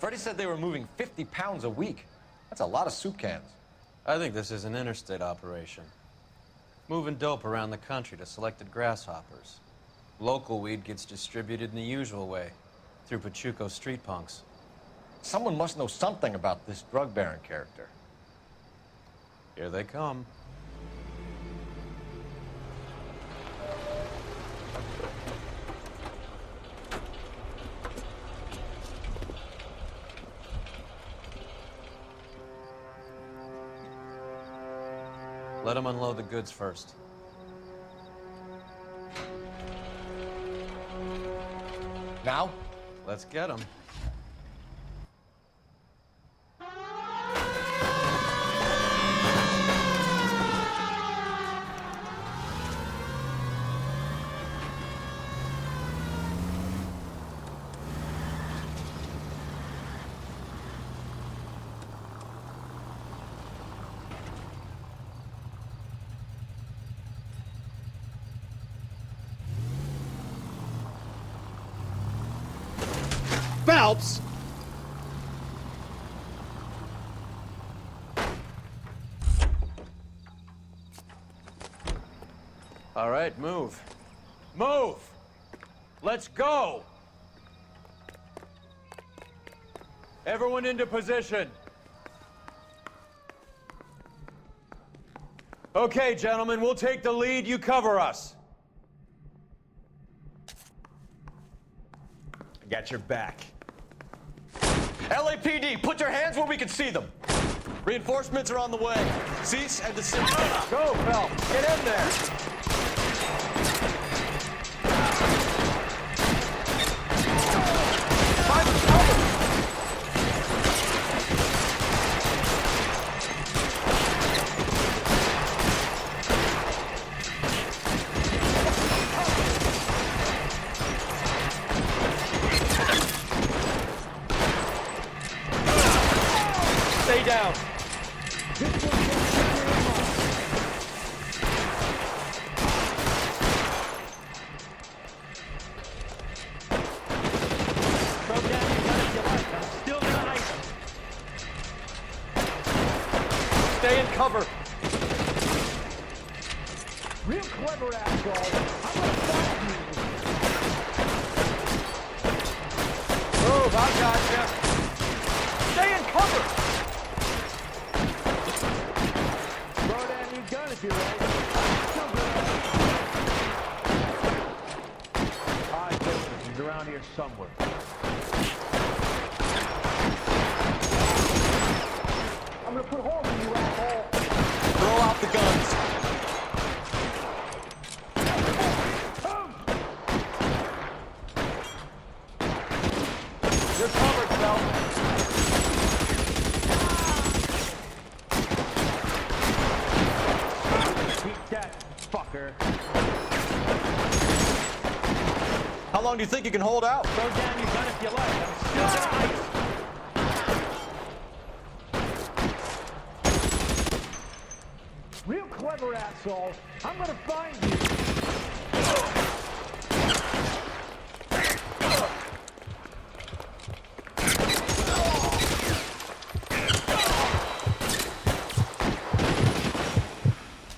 Freddie said they were moving 50 pounds a week. That's a lot of soup cans. I think this is an interstate operation. Moving dope around the country to selected grasshoppers. Local weed gets distributed in the usual way, through Pachuco street punks. Someone must know something about this drug baron character. Here they come. Let them unload the goods first. Now? Let's get them. Phelps! All right, move. Move! Let's go! Everyone into position. Okay, gentlemen, we'll take the lead. You cover us. I got your back. LAPD, put your hands where we can see them. Reinforcements are on the way. Cease and desist. Go, Phelps. Get in there. Find cover. Stay down. Stay in cover. Real clever, asshole. I'm gonna find you. Move, I gotcha. Stay in cover. Throw down your gun if you're ready. All right, listen, he's around here somewhere. I'm gonna put holes in you, asshole. Throw out the guns. You're covered, Phelps. Keep that, fucker. How long do you think you can hold out? Throw down your gun if you like. I'm still gonna ice. Real clever, asshole. I'm gonna find you.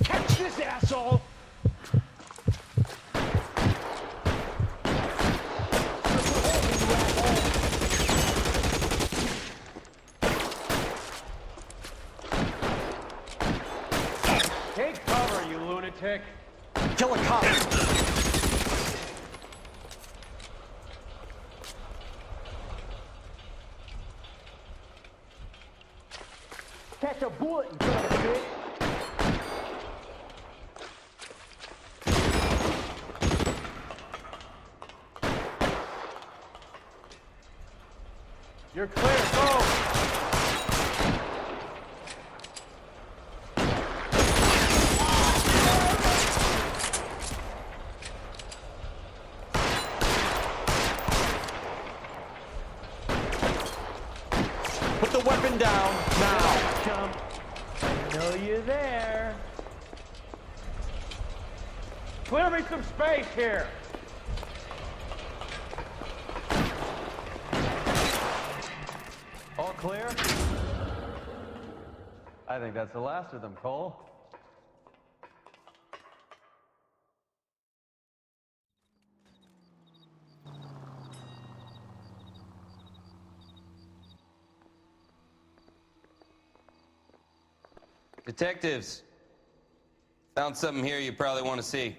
Catch this, asshole! Take cover, you lunatic. Kill a cop. Catch a bullet, you son of a bitch! You're clear. Go! Put the weapon down now. Chump. I know you're there. Clear me some space here. clear? I think that's the last of them, Cole. Detectives, found something here you probably want to see.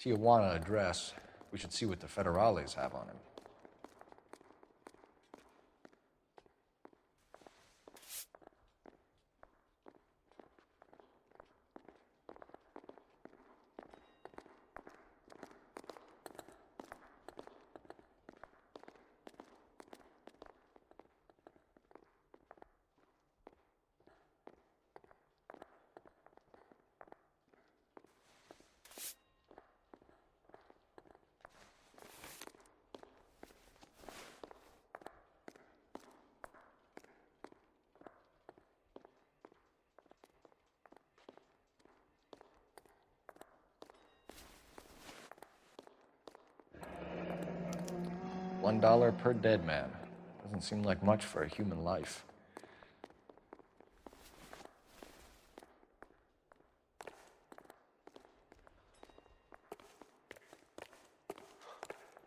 Tijuana address. We should see what the federales have on him. $1 per dead man. Doesn't seem like much for a human life.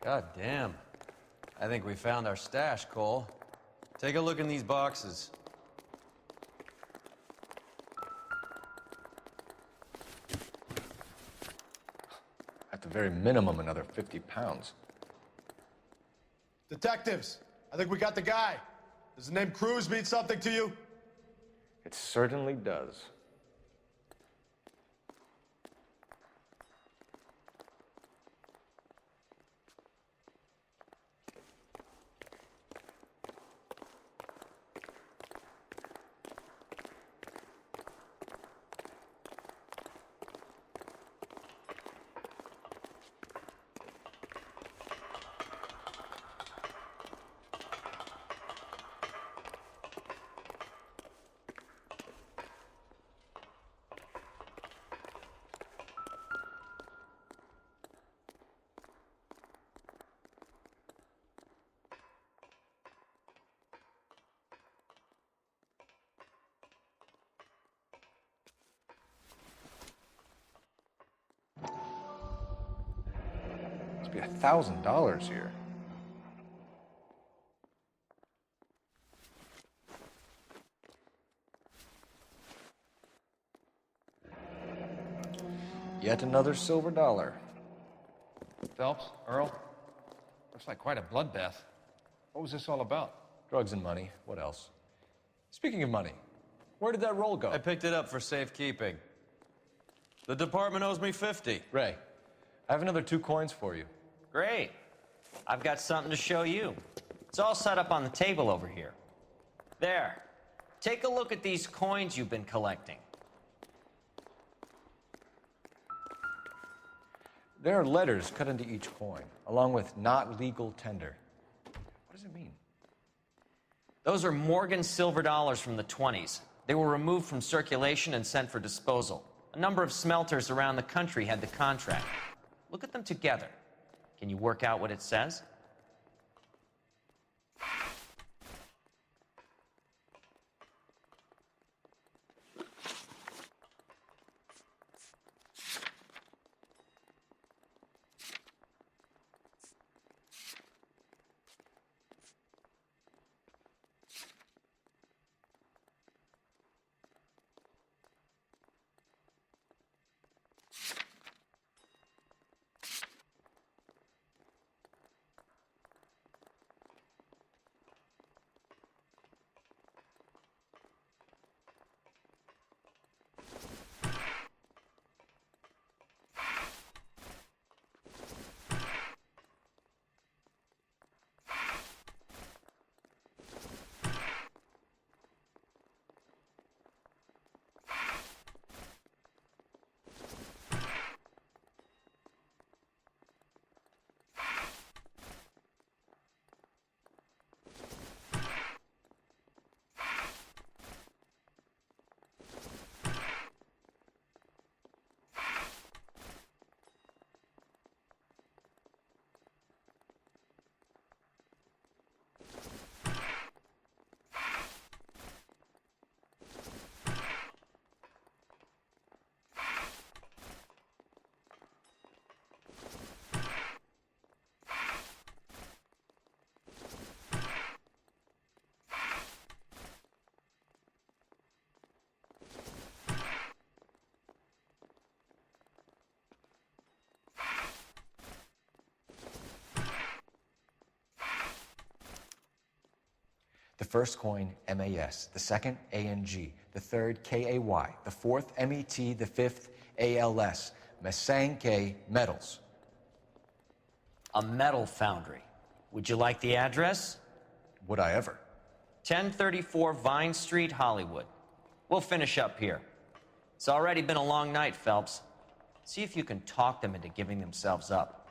God damn. I think we found our stash, Cole. Take a look in these boxes. At the very minimum, another 50 pounds. Detectives, I think we got the guy. Does the name Cruz mean something to you? It certainly does. Must be $1,000 here. Yet another silver dollar. Phelps, Earl, looks like quite a bloodbath. What was this all about? Drugs and money. What else? Speaking of money, where did that roll go? I picked it up for safekeeping. The department owes me 50. Ray, I have another 2 coins for you. Great. I've got something to show you. It's all set up on the table over here. There. Take a look at these coins you've been collecting. There are letters cut into each coin, along with not legal tender. What does it mean? Those are Morgan silver dollars from the 20s. They were removed from circulation and sent for disposal. A number of smelters around the country had the contract. Look at them together. Can you work out what it says? The first coin, MAS. The second, ANG. The third, KAY. The fourth, MET. The fifth, ALS. Masanke Metals. A metal foundry. Would you like the address? Would I ever? 1034 Vine Street, Hollywood. We'll finish up here. It's already been a long night, Phelps. See if you can talk them into giving themselves up.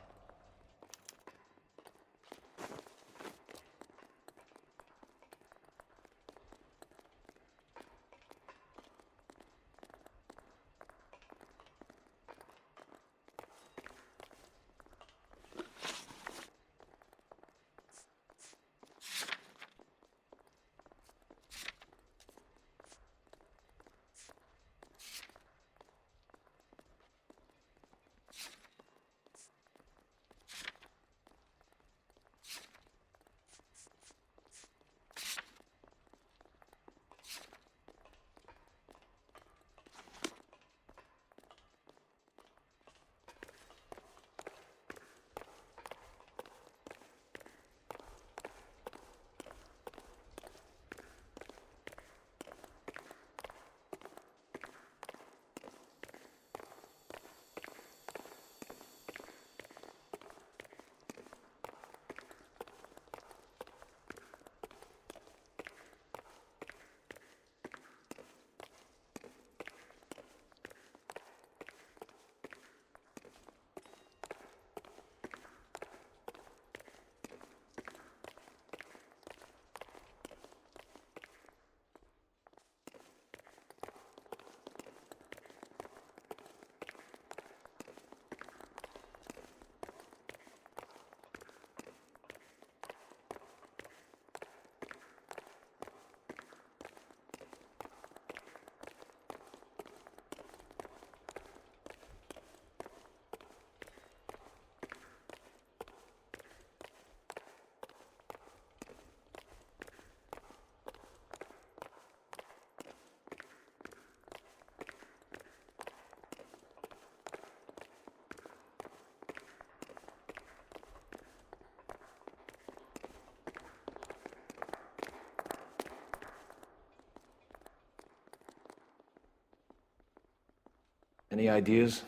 Any ideas?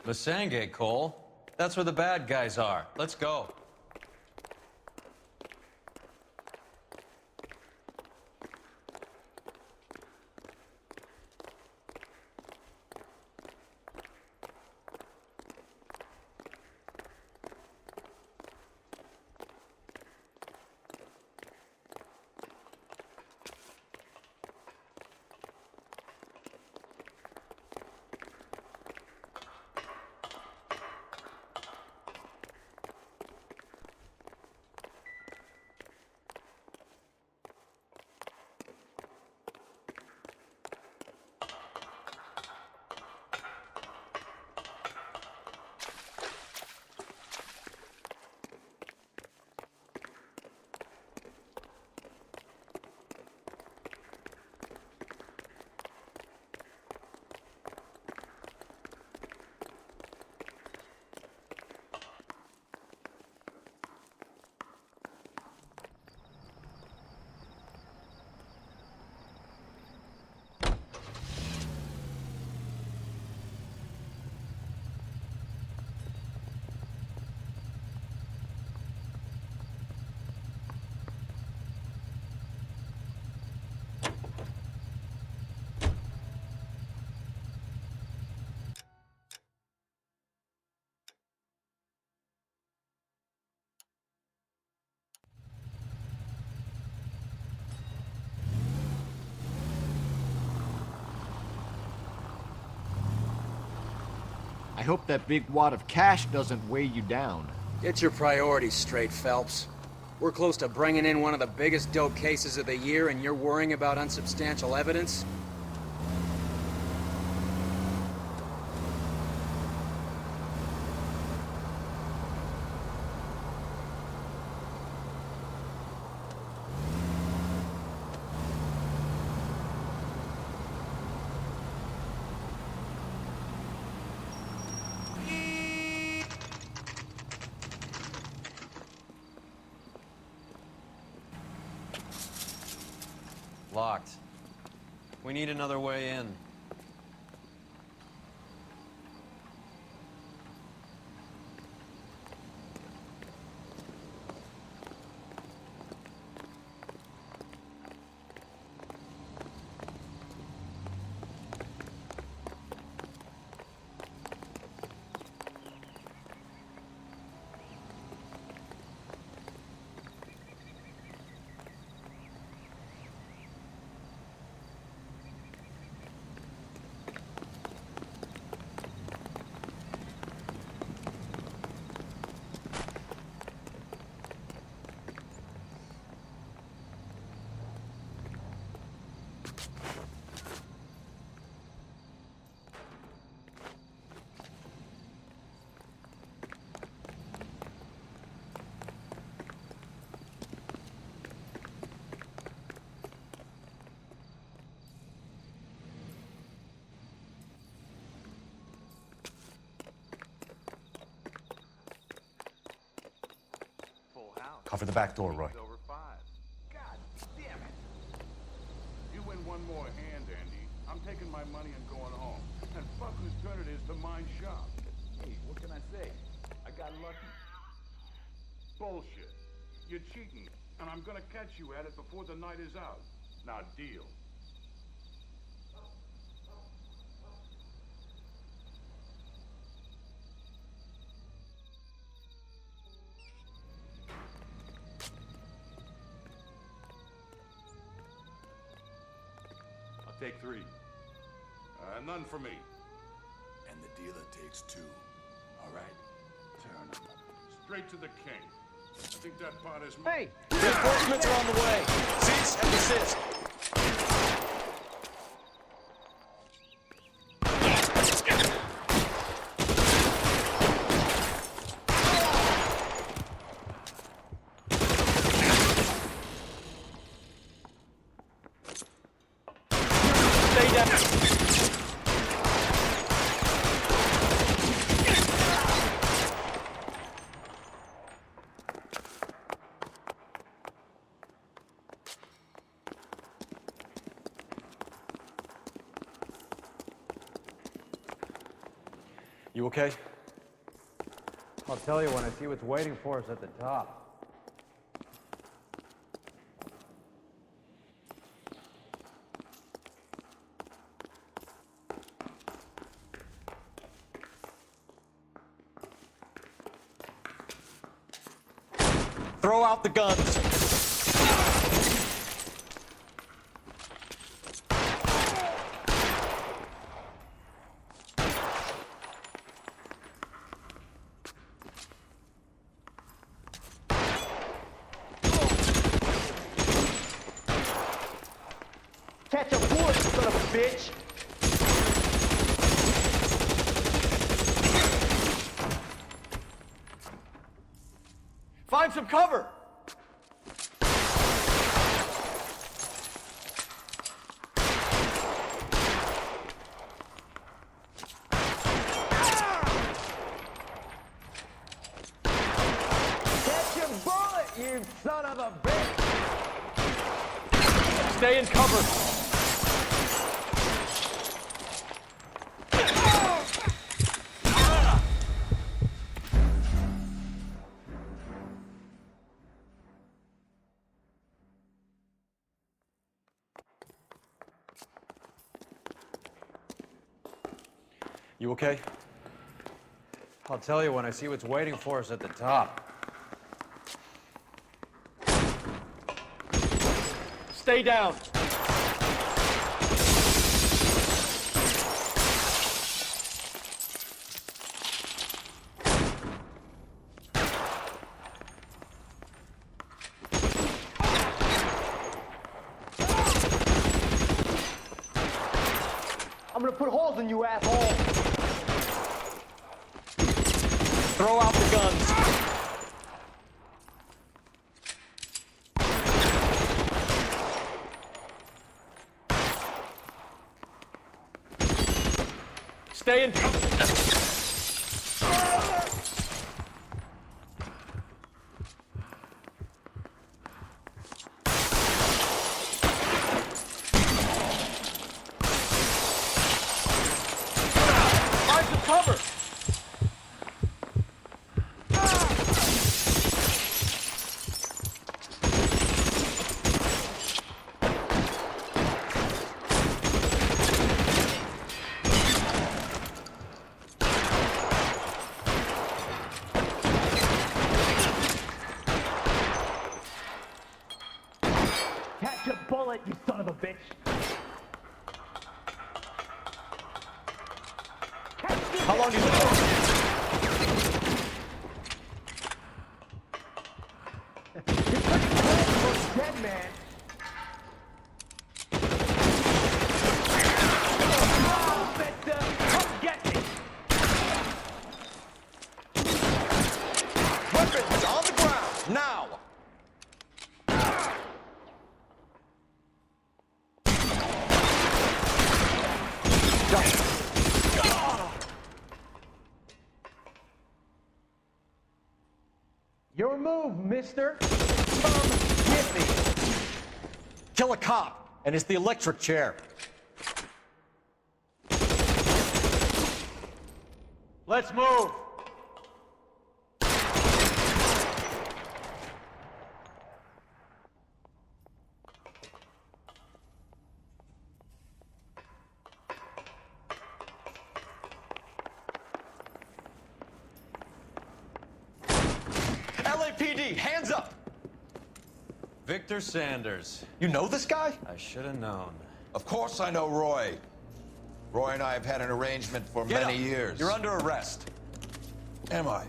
Masange, Cole. That's where the bad guys are. Let's go. I hope that big wad of cash doesn't weigh you down. Get your priorities straight, Phelps. We're close to bringing in one of the biggest dope cases of the year, and you're worrying about unsubstantial evidence? Locked. We need another way in. Cover the back door, Roy. Over 5. God damn it! You win one more hand, Andy. I'm taking my money and going home. And fuck whose turn it is to mind shop. Hey, what can I say? I got lucky. Bullshit. You're cheating, and I'm gonna catch you at it before the night is out. Now deal. Take 3. None for me. And the dealer takes 2. All right? Turn them up. Straight to the king. I think that part is... Hey! Reinforcements are on the way. Cease and desist. Stay down. You okay? I'll tell you when I see what's waiting for us at the top. Throw out the guns. Catch a bullet, son of a bitch! Find some cover. Catch a bullet, you son of a bitch! Stay in cover. You okay? I'll tell you when I see what's waiting for us at the top. Stay down. I'm gonna put holes in you, asshole! Throw out the guns. Stay in cover. bullet, you son of a bitch. How long do you think? Dead man. Oh, Victor, come get me. Weapons on the ground, now! Your move, mister. Come get me. Kill a cop, and it's the electric chair. Let's move. LAPD, hands up! Victor Sanders. You know this guy? I should have known. Of course I know Roy. Roy and I have had an arrangement for Get many up. years. You're under arrest. Am I?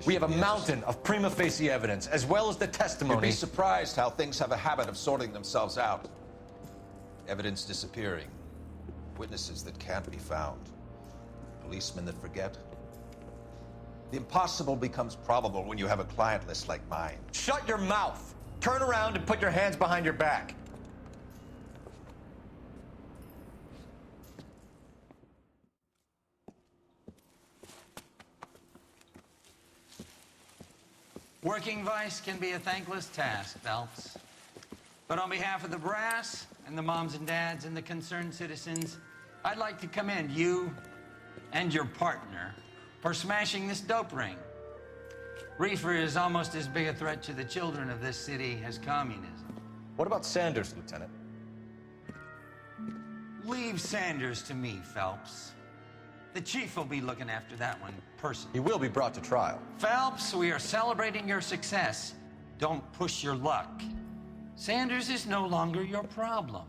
We have a mountain of prima facie evidence, as well as the You'd testimony. be surprised how things have a habit of sorting themselves out. Evidence disappearing. Witnesses that can't be found. Policemen that forget. The impossible becomes probable when you have a client list like mine. Shut your mouth. Turn around and put your hands behind your back. Working vice can be a thankless task, Phelps. But on behalf of the brass and the moms and dads and the concerned citizens, I'd like to commend you and your partner for smashing this dope ring. Reefer is almost as big a threat to the children of this city as communism. What about Sanders, Lieutenant? Leave Sanders to me, Phelps. The chief will be looking after that one personally. He will be brought to trial. Phelps, we are celebrating your success. Don't push your luck. Sanders is no longer your problem.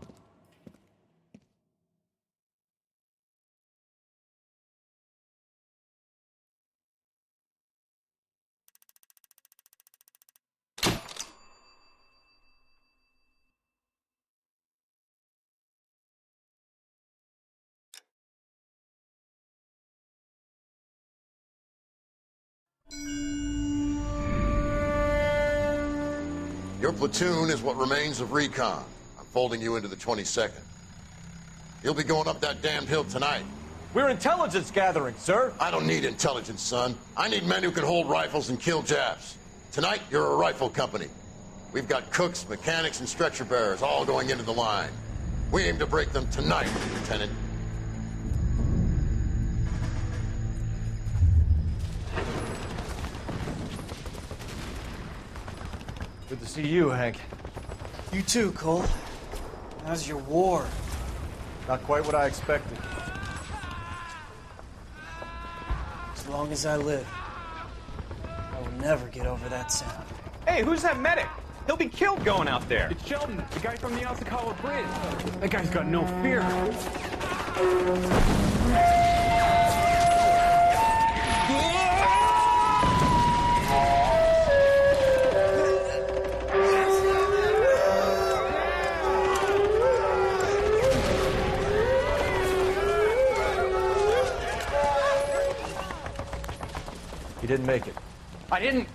Your platoon is what remains of recon. I'm folding you into the 22nd. You'll be going up that damned hill tonight. We're intelligence gathering, sir. I don't need intelligence, son. I need men who can hold rifles and kill Japs. Tonight, you're a rifle company. We've got cooks, mechanics, and stretcher bearers all going into the line. We aim to break them tonight, Lieutenant. Good to see you, Hank. You too, Cole. How's your war? Not quite what I expected. As long as I live, I will never get over that sound. Hey, who's that medic? He'll be killed going out there. It's Sheldon, the guy from the Osakawa Bridge. That guy's got no fear. He didn't make it. I didn't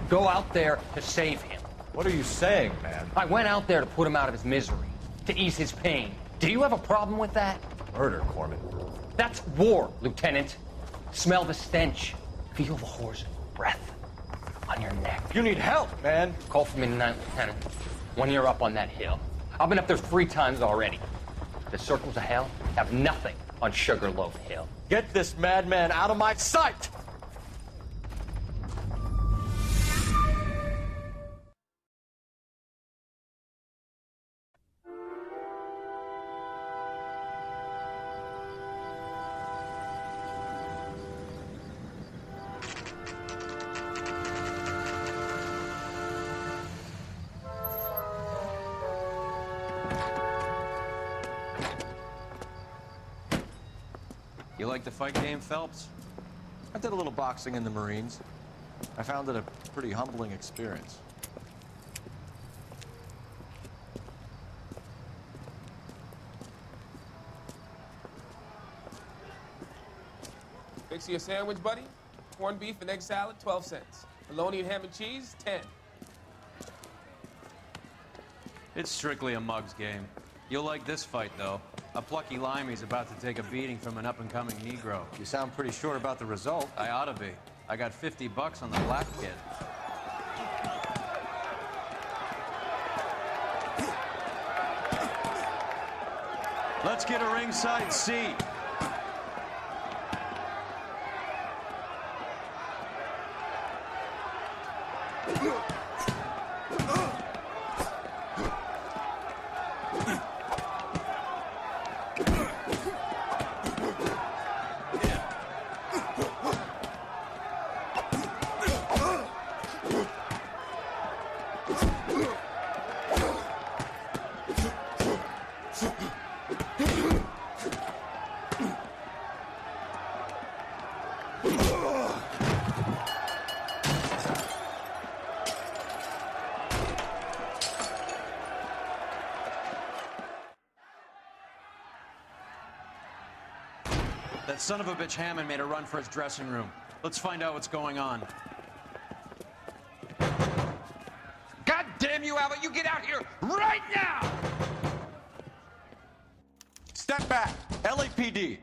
go out there to save him. What are you saying, man? I went out there to put him out of his misery, to ease his pain. Do you have a problem with that? Murder, Corman. That's war, Lieutenant. Smell the stench. Feel the whore's breath on your neck. You need help, man. Call for me tonight, Lieutenant. When you're up on that hill. I've been up there 3 times already. The circles of hell have nothing on Sugarloaf Hill. Get this madman out of my sight! You like the fight game, Phelps? I did a little boxing in the Marines. I found it a pretty humbling experience. Fix you a sandwich, buddy? Corned beef and egg salad, 12 cents. Bologna and ham and cheese, 10. It's strictly a mug's game. You'll like this fight, though. A plucky limey's about to take a beating from an up-and-coming Negro. You sound pretty sure about the result. I ought to be. I got $50 on the black kid. Let's get a ringside seat. That son of a bitch Hammond made a run for his dressing room. Let's find out what's going on. God damn you, Albert! You get out here right now! Step back. LAPD.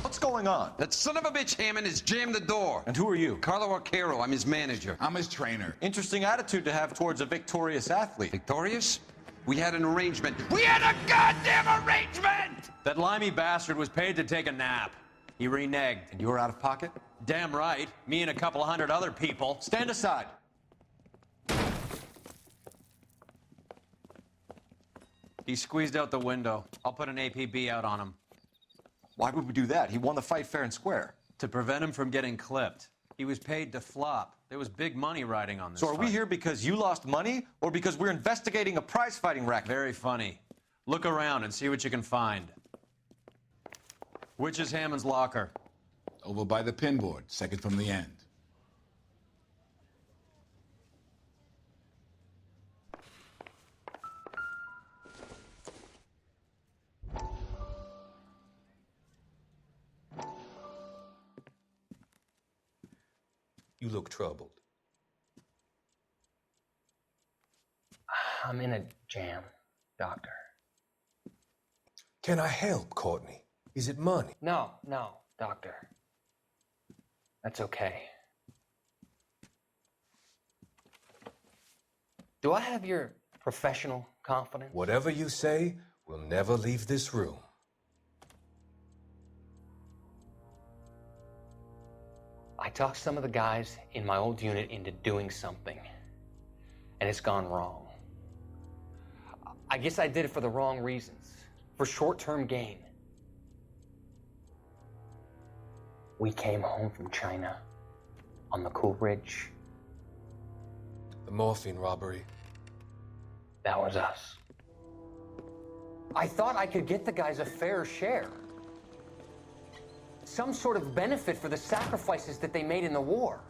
What's going on? That son of a bitch Hammond has jammed the door. And who are you? Carlo Arcaro, I'm his manager. I'm his trainer. Interesting attitude to have towards a victorious athlete. Victorious? We had an arrangement. We had a goddamn arrangement! That limey bastard was paid to take a nap. He reneged. And you were out of pocket? Damn right. Me and a couple of hundred other people. Stand aside. He squeezed out the window. I'll put an APB out on him. Why would we do that? He won the fight fair and square. To prevent him from getting clipped. He was paid to flop. There was big money riding on this So are we fight. here because you lost money or because we're investigating a prize-fighting racket? Very funny. Look around and see what you can find. Which is Hammond's locker? Over by the pinboard, second from the end. You look troubled. I'm in a jam, Doctor. Can I help, Courtney? Is it money? No, Doctor. That's okay. Do I have your professional confidence? Whatever you say, we'll never leave this room. I talked some of the guys in my old unit into doing something, and it's gone wrong. I guess I did it for the wrong reasons, for short-term gain. We came home from China on the Cool Ridge. The morphine robbery. That was us. I thought I could get the guys a fair share. Some sort of benefit for the sacrifices that they made in the war.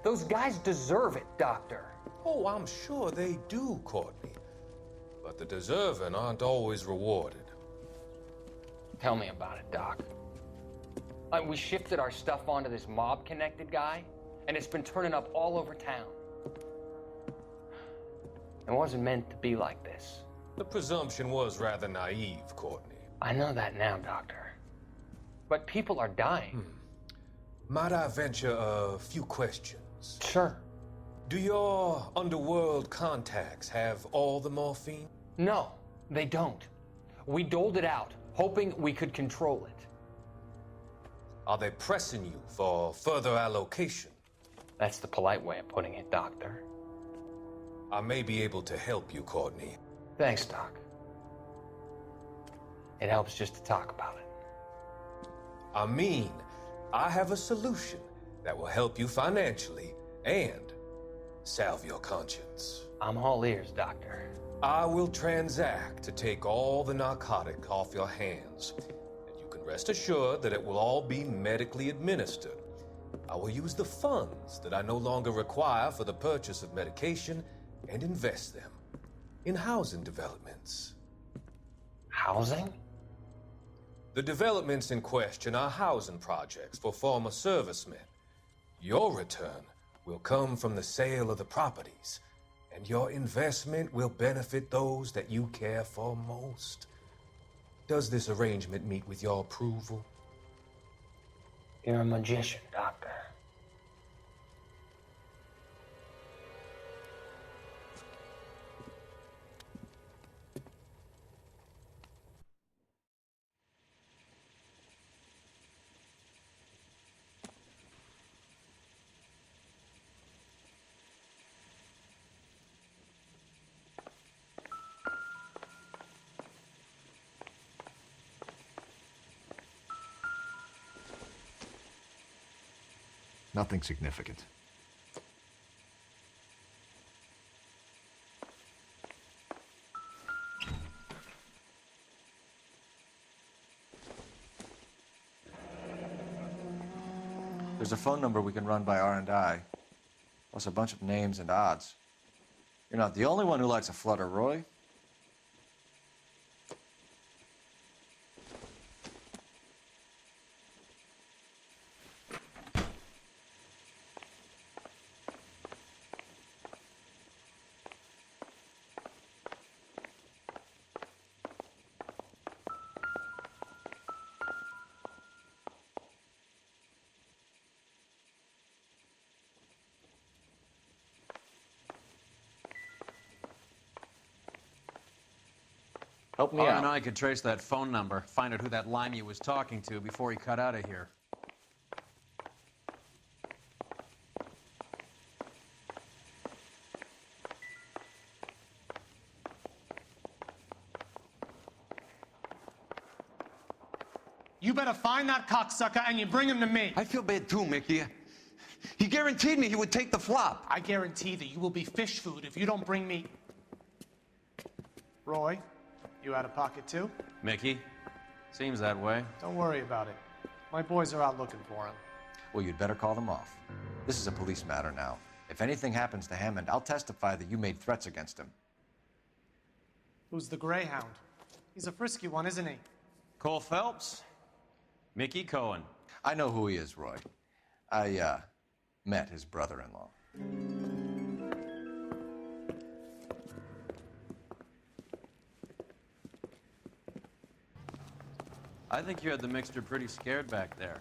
Those guys deserve it, Doctor. Oh, I'm sure they do, Courtney. But the deserving aren't always rewarded. Tell me about it, Doc. We shifted our stuff onto this mob-connected guy, and it's been turning up all over town. It wasn't meant to be like this. The presumption was rather naive, Courtney. I know that now, Doctor. But people are dying. Might I venture a few questions? Sure. Do your underworld contacts have all the morphine? No, they don't. We doled it out, hoping we could control it. Are they pressing you for further allocation? That's the polite way of putting it, Doctor. I may be able to help you, Courtney. Thanks, Doc. It helps just to talk about it. I mean, I have a solution that will help you financially and Salve your conscience. I'm all ears, Doctor. I will transact to take all the narcotic off your hands. And you can rest assured that it will all be medically administered. I will use the funds that I no longer require for the purchase of medication and invest them in housing developments. Housing? The developments in question are housing projects for former servicemen. Your return will come from the sale of the properties, and your investment will benefit those that you care for most. Does this arrangement meet with your approval? You're a magician, Doctor. Nothing significant. There's a phone number we can run by R&I, plus a bunch of names and odds. You're not the only one who likes a flutter, Roy. Help me out. And I could trace that phone number, find out who that limey was talking to before he cut out of here. You better find that cocksucker and you bring him to me. I feel bad too, Mickey. He guaranteed me he would take the flop. I guarantee that you will be fish food if you don't bring me... Roy, you out of pocket too? Mickey? Seems that way. Don't worry about it. My boys are out looking for him. Well, you'd better call them off. This is a police matter now. If anything happens to Hammond, I'll testify that you made threats against him. Who's the Greyhound? He's a frisky one, isn't he? Cole Phelps? Mickey Cohen. I know who he is, Roy. I, met his brother-in-law. I think you had the mixture pretty scared back there.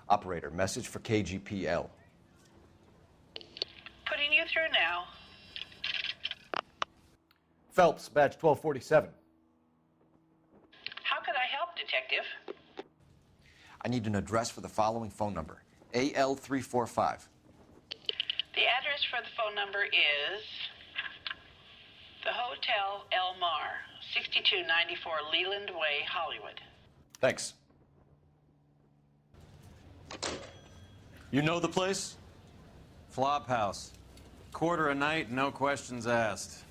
Operator, message for KGPL. Putting you through now. Phelps, badge 1247. How could I help, Detective? I need an address for the following phone number. AL345. The address for the phone number is the Hotel El Mar, 6294 Leland Way, Hollywood. Thanks. You know the place? Flop house. Quarter a night, no questions asked.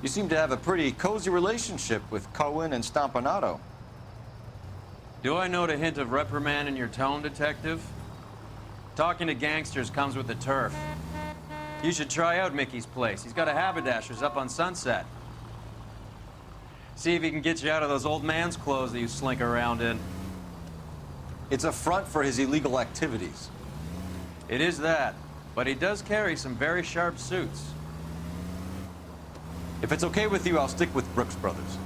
You seem to have a pretty cozy relationship with Cohen and Stompanato. Do I note a hint of reprimand in your tone, Detective? Talking to gangsters comes with the turf. You should try out Mickey's place. He's got a haberdasher's up on Sunset. See if he can get you out of those old man's clothes that you slink around in. It's a front for his illegal activities. It is that, but he does carry some very sharp suits. If it's okay with you, I'll stick with Brooks Brothers.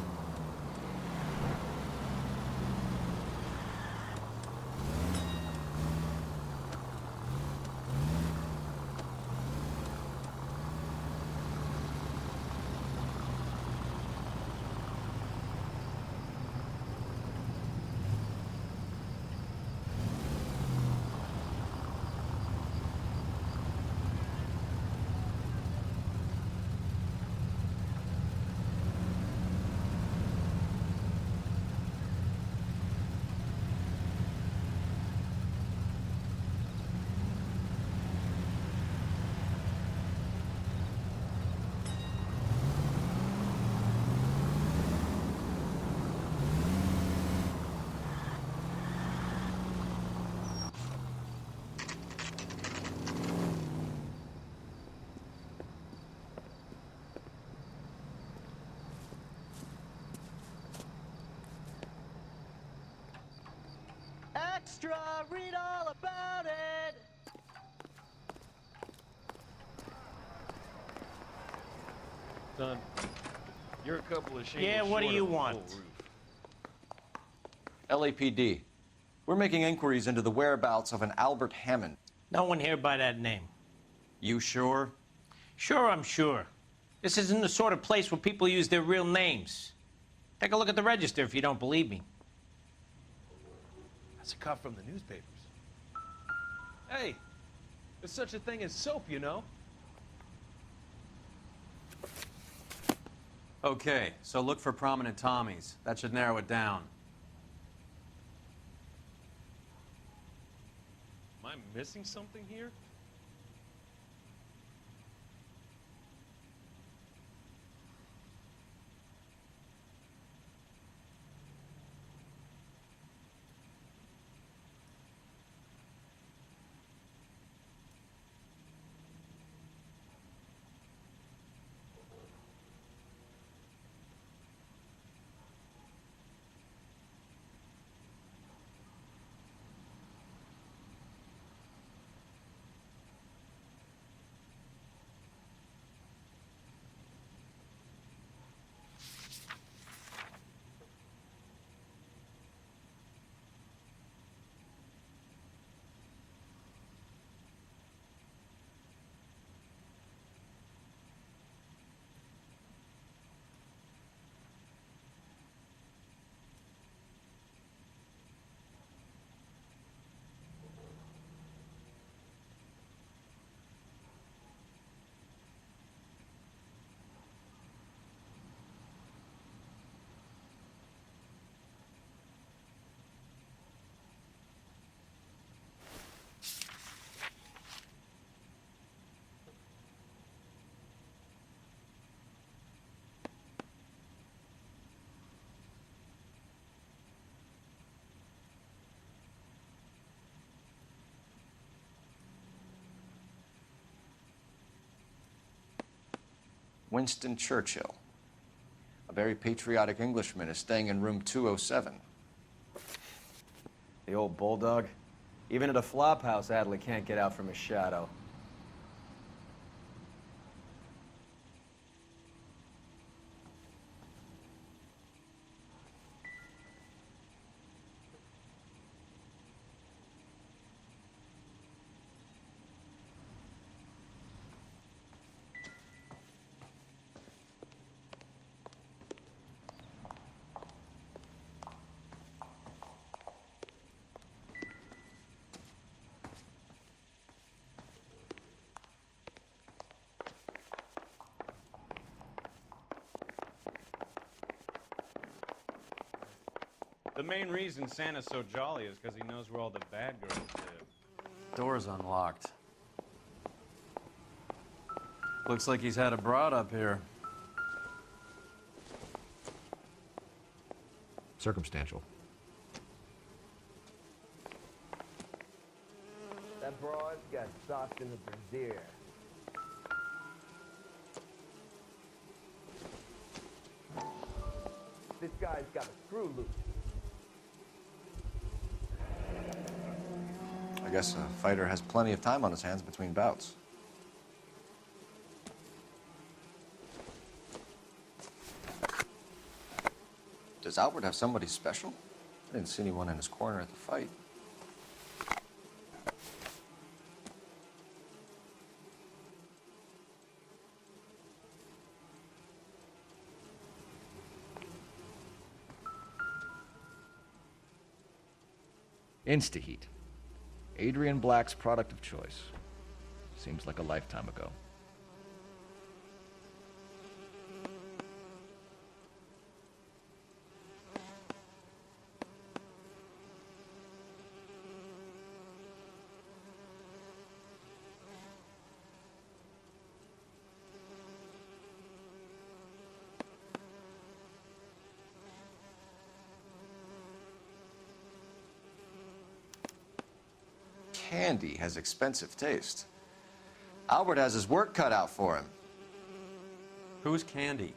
Extra, read all about it. Son, you're a couple of shingles. Yeah, what do short you of a want? full roof. LAPD. We're making inquiries into the whereabouts of an Albert Hammond. No one here by that name. You sure? Sure, I'm sure. This isn't the sort of place where people use their real names. Take a look at the register if you don't believe me. That's a cut from the newspapers. Hey, there's such a thing as soap, you know? Okay, so look for prominent Tommies. That should narrow it down. Am I missing something here? Winston Churchill. A very patriotic Englishman is staying in room 207. The old bulldog. Even at a flop house, Adley can't get out from his shadow. The main reason Santa's so jolly is because he knows where all the bad girls live. Door's unlocked. Looks like he's had a broad up here. Circumstantial. That broad's got sauce in the brassiere. This guy's got a screw loose. I guess a fighter has plenty of time on his hands between bouts. Does Albert have somebody special? I didn't see anyone in his corner at the fight. Instaheat. Adrian Black's product of choice. Seems like a lifetime ago. Candy has expensive taste. Albert has his work cut out for him. Who's Candy?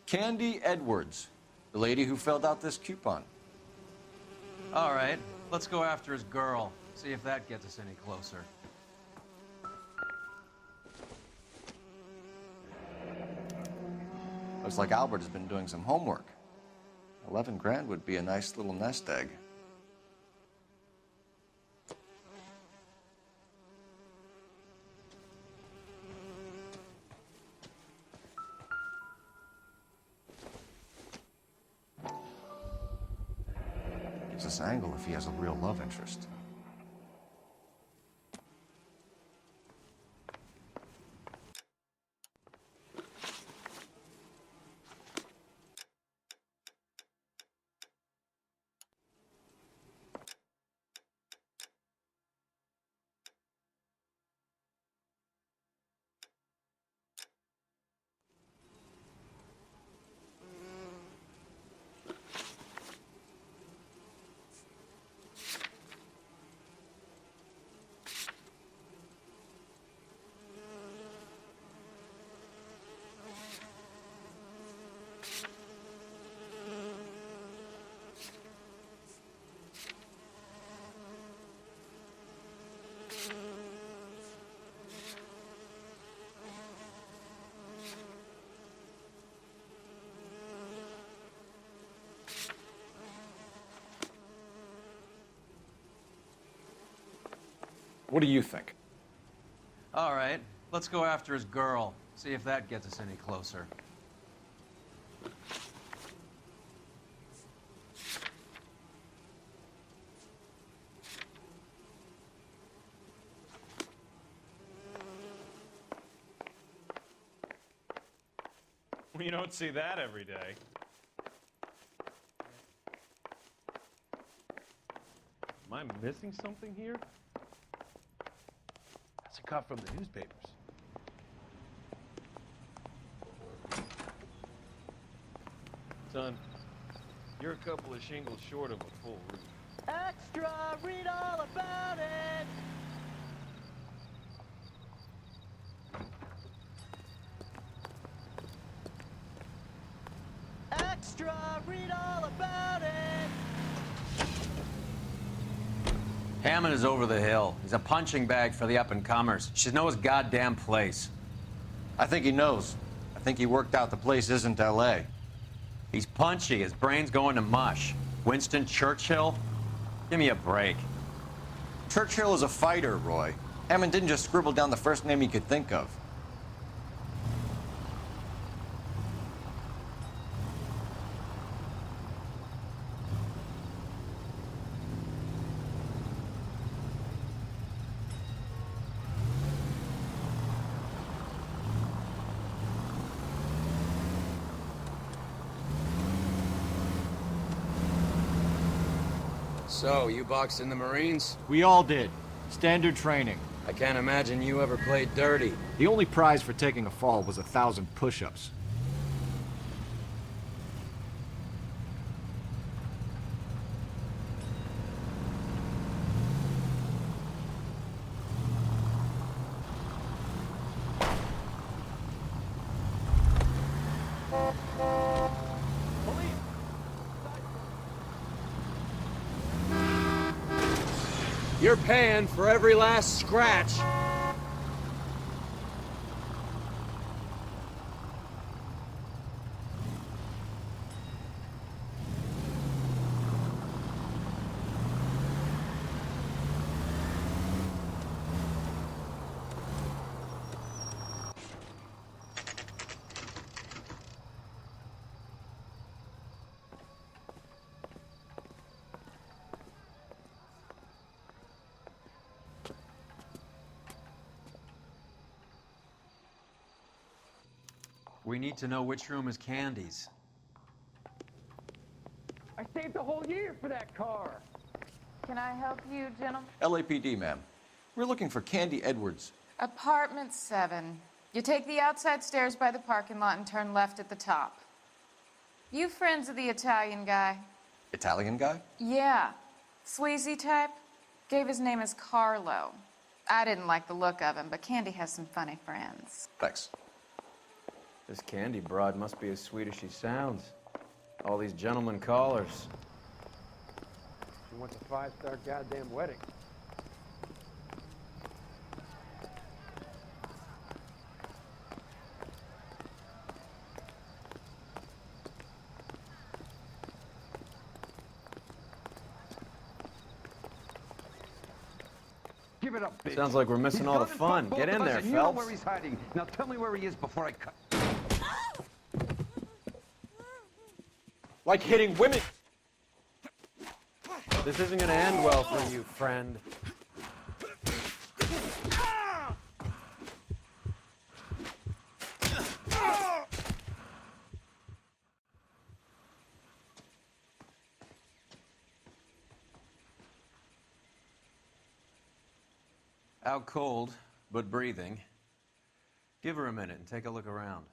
Candy Edwards, the lady who filled out this coupon. All right, let's go after his girl. See if that gets us any closer. Looks like Albert has been doing some homework. 11 grand would be a nice little nest egg. Gives us an angle if he has a real love interest. What do you think? All right, let's go after his girl. See if that gets us any closer. You don't see that every day. Am I missing something here? That's a cut from the newspapers. Son, you're a couple of shingles short of a full roof. Extra! Read all about it! Extra! Read all about it! Hammond is over the hill. He's a punching bag for the up-and-comers. He should know his goddamn place. I think he knows. I think he worked out the place isn't L.A. He's punchy. His brain's going to mush. Winston Churchill? Give me a break. Churchill is a fighter, Roy. Hammond didn't just scribble down the first name he could think of. So, you boxed in the Marines? We all did. Standard training. I can't imagine you ever played dirty. The only prize for taking a fall was 1,000 push-ups. You're paying for every last scratch. We need to know which room is Candy's. I saved the whole year for that car. Can I help you, gentlemen? LAPD, ma'am. We're looking for Candy Edwards. Apartment 7. You take the outside stairs by the parking lot and turn left at the top. You friends of the Italian guy? Italian guy? Yeah. Sleazy type? Gave his name as Carlo. I didn't like the look of him, but Candy has some funny friends. Thanks. This Candy broad must be as sweet as she sounds. All these gentlemen callers. She wants a 5-star goddamn wedding. Give it up, bitch. Sounds like we're missing all the fun. Get in there, You know Phelps. where he's hiding. Now tell me where he is before I cut. Like hitting women. This isn't gonna end well for you, friend. Out cold, but breathing. Give her a minute and take a look around.